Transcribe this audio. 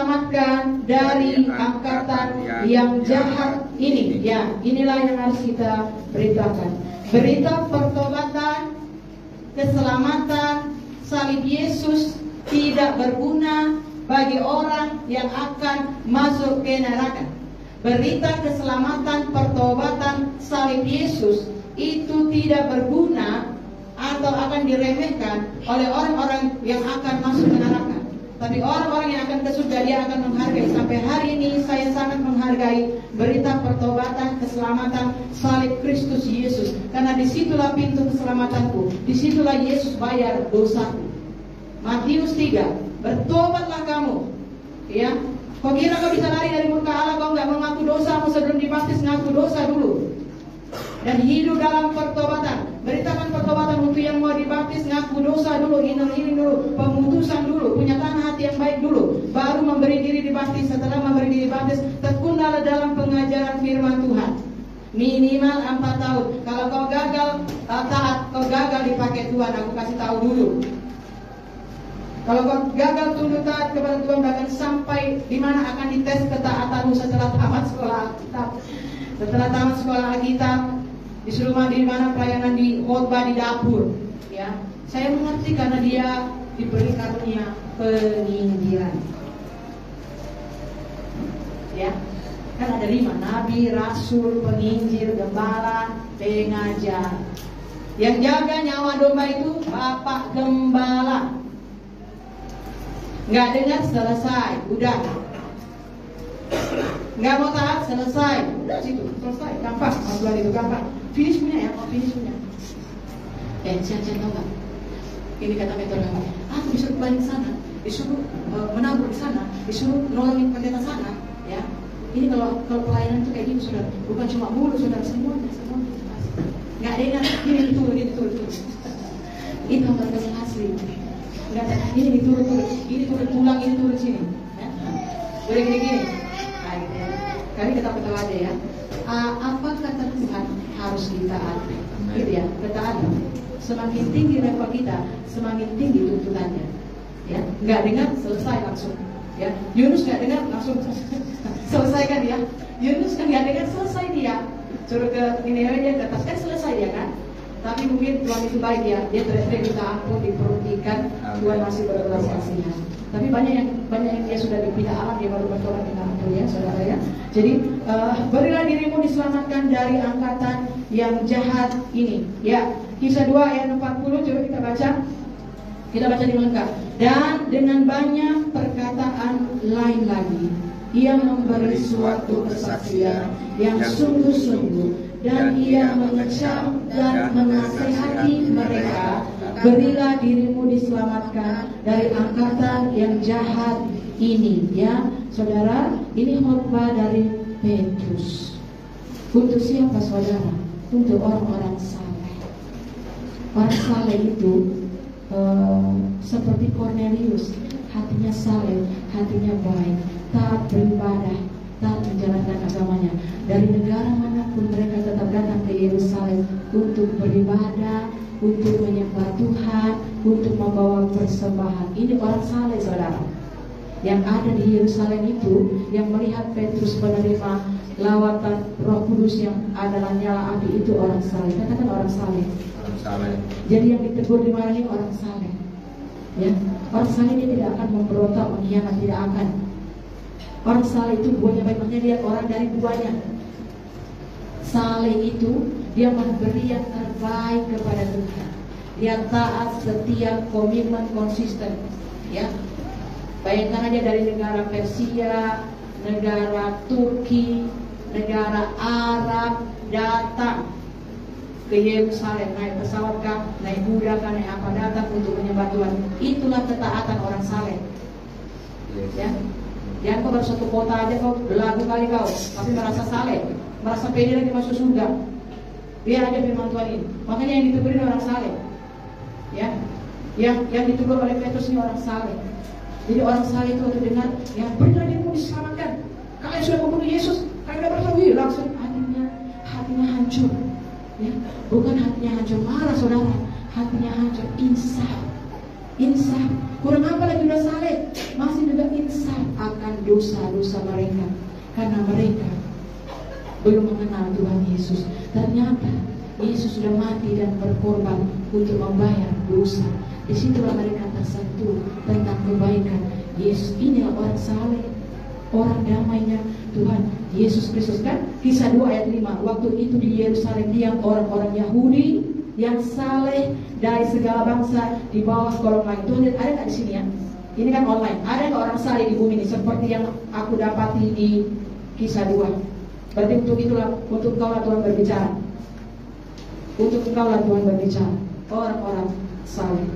diselamatkan dari angkatan yang jahat ini. Ya, inilah yang harus kita beritakan. Berita pertobatan, keselamatan, salib Yesus tidak berguna bagi orang yang akan masuk ke neraka. Berita keselamatan, pertobatan, salib Yesus itu tidak berguna atau akan diremehkan oleh orang-orang yang akan masuk ke neraka. Tapi orang-orang yang akan ke surga, dia akan menghargai. Sampai hari ini saya sangat menghargai berita pertobatan, keselamatan, salib Kristus Yesus. Karena disitulah pintu keselamatanku, disitulah Yesus bayar dosaku. Matius 3, bertobatlah kamu. Ya, kau kira kau bisa lari dari murka Allah, kau nggak mengaku dosamu sebelum dibaptis, ngaku dosa dulu. Dan hidup dalam pertobatan. Beritakan pertobatan untuk yang mau dibaptis, ngaku dosa dulu, inner healing dulu, pemutusan dulu, punyatan hati yang baik dulu, baru memberi diri dibaptis. Setelah memberi diri dibaptis, tekunlah dalam pengajaran firman Tuhan. Minimal 4 tahun. Kalau kau gagal taat, kau gagal dipakai Tuhan, aku kasih tahu dulu. Kalau kau gagal tunduk taat kepada Tuhan, bahkan sampai di mana akan dites ketaatanmu setelah tamat sekolah Alkitab. Setelah tamat sekolah Alkitab, disuruh mandi di mana pelayanan di khotbah di dapur. Ya, saya mengerti karena dia diberi karunia penginjilan. Ya, kan ada 5: nabi, rasul, penginjil, gembala, pengajar. Yang jaga nyawa domba itu bapak gembala. Nggak dengar selesai, udah. Nggak mau taat selesai, udah situ selesai, gampang. Masalah itu gampang. Finish punya ya, finish punya. Saya tahu nggak? Ini kata mentor kami. Aku disuruh balik sana, disuruh menabur di sana, disuruh nolongin pendeta sana. Ya, ini kalau pelayanan itu kayak gini sudah, bukan cuma mulut, sudah semuanya. Nggak dengar, ini diturun. Itu yang asli. Nggak ada, ini diturun, ini turun tulang, ini turun sini. Ya? Udah gini. Nah, gitu ya. Kali kita ketawa aja ya. Apa kata Tuhan harus ditaati? Gitu ya, ketaatan. Semakin tinggi level kita, semakin tinggi tuntutannya. Ya, nggak dengar selesai langsung. Ya, Yunus nggak dengar langsung selesai kan dia. Yunus kan nggak dengar selesai dia. Suruh ke Niniwe dia ke atas kan selesai dia kan. Tapi mungkin Tuhan itu baik ya, dia teriak kita ampun, diperhatikan, Tuhan masih berbelas kasihan. Tapi banyak yang dia sudah dipindah alam, dia baru bertobat minta ampun ya, saudara ya. Jadi berilah dirimu diselamatkan dari angkatan yang jahat ini. Ya, Kisah 2 ayat 40, coba kita baca. Kita baca di lengkap. Dan dengan banyak perkataan lain lagi, ia memberi suatu kesaksian yang sungguh-sungguh. Dan ia mengecam dan menasehati mereka, berilah dirimu diselamatkan dari angkatan yang jahat ini. Ya, saudara, ini khotbah dari Petrus. Untuk siapa saudara? Untuk orang-orang saleh. Orang saleh itu seperti Cornelius, hatinya saleh, hatinya baik, taat beribadah, taat menjalankan agamanya. Dari negara manapun mereka tetap datang ke Yerusalem untuk beribadah, untuk menyembah Tuhan, untuk membawa persembahan. Ini orang saleh saudara. Yang ada di Yerusalem itu, yang melihat Petrus menerima lawatan Roh Kudus yang adalah nyala api, itu orang saleh. Katakan orang saleh. Orang saleh. Jadi yang ditegur di mana ini orang saleh. Ya, orang saleh dia tidak akan memberontak, mengkhianat, tidak akan. Orang saleh itu buahnya baik, makanya lihat orang dari buahnya. Saleh itu dia memberi yang terbaik kepada Tuhan. Dia taat, setia, komitmen, konsisten. Ya, bayangkan aja dari negara Persia, negara Turki, negara Arab datang ke Yerusalem, naik pesawat kah, naik kuda kah, naik apa, datang untuk menyembah Tuhan. Itulah ketaatan orang saleh. Ya. Jangan kau baru satu kota aja kau belagu kali kau, tapi merasa saleh, merasa pede lagi masuk surga. Biar aja firman Tuhan ini. Makanya yang ditegurin orang saleh. Ya, yang ditegur oleh Petrus ini orang saleh. Jadi orang saleh itu waktu dengar, ya berilah dirimu diselamatkan. Kalian sudah membunuh Yesus, kalian sudah bertahu, langsung hatinya hancur. Ya, bukan hatinya hancur marah saudara, hatinya hancur insaf. Insaf, kurang apa lagi udah saleh, masih juga insaf akan dosa-dosa mereka, karena mereka belum mengenal Tuhan Yesus. Ternyata Yesus sudah mati dan berkorban untuk membayar dosa. Disitulah mereka tersentuh tentang kebaikan Yesus. Inilah orang saleh, orang damainya Tuhan Yesus Kristus. Kan Kisah 2 ayat 5, waktu itu di Yerusalem diam orang-orang Yahudi yang saleh dari segala bangsa di bawah kolong langit. Tuhan lihat, ada nggak di sini ya? Ini kan online. Ada nggak orang saleh di bumi ini seperti yang aku dapati di Kisah 2? Berarti untuk itulah, untuk engkau lah Tuhan berbicara. Untuk engkau lah Tuhan berbicara. Orang-orang saleh.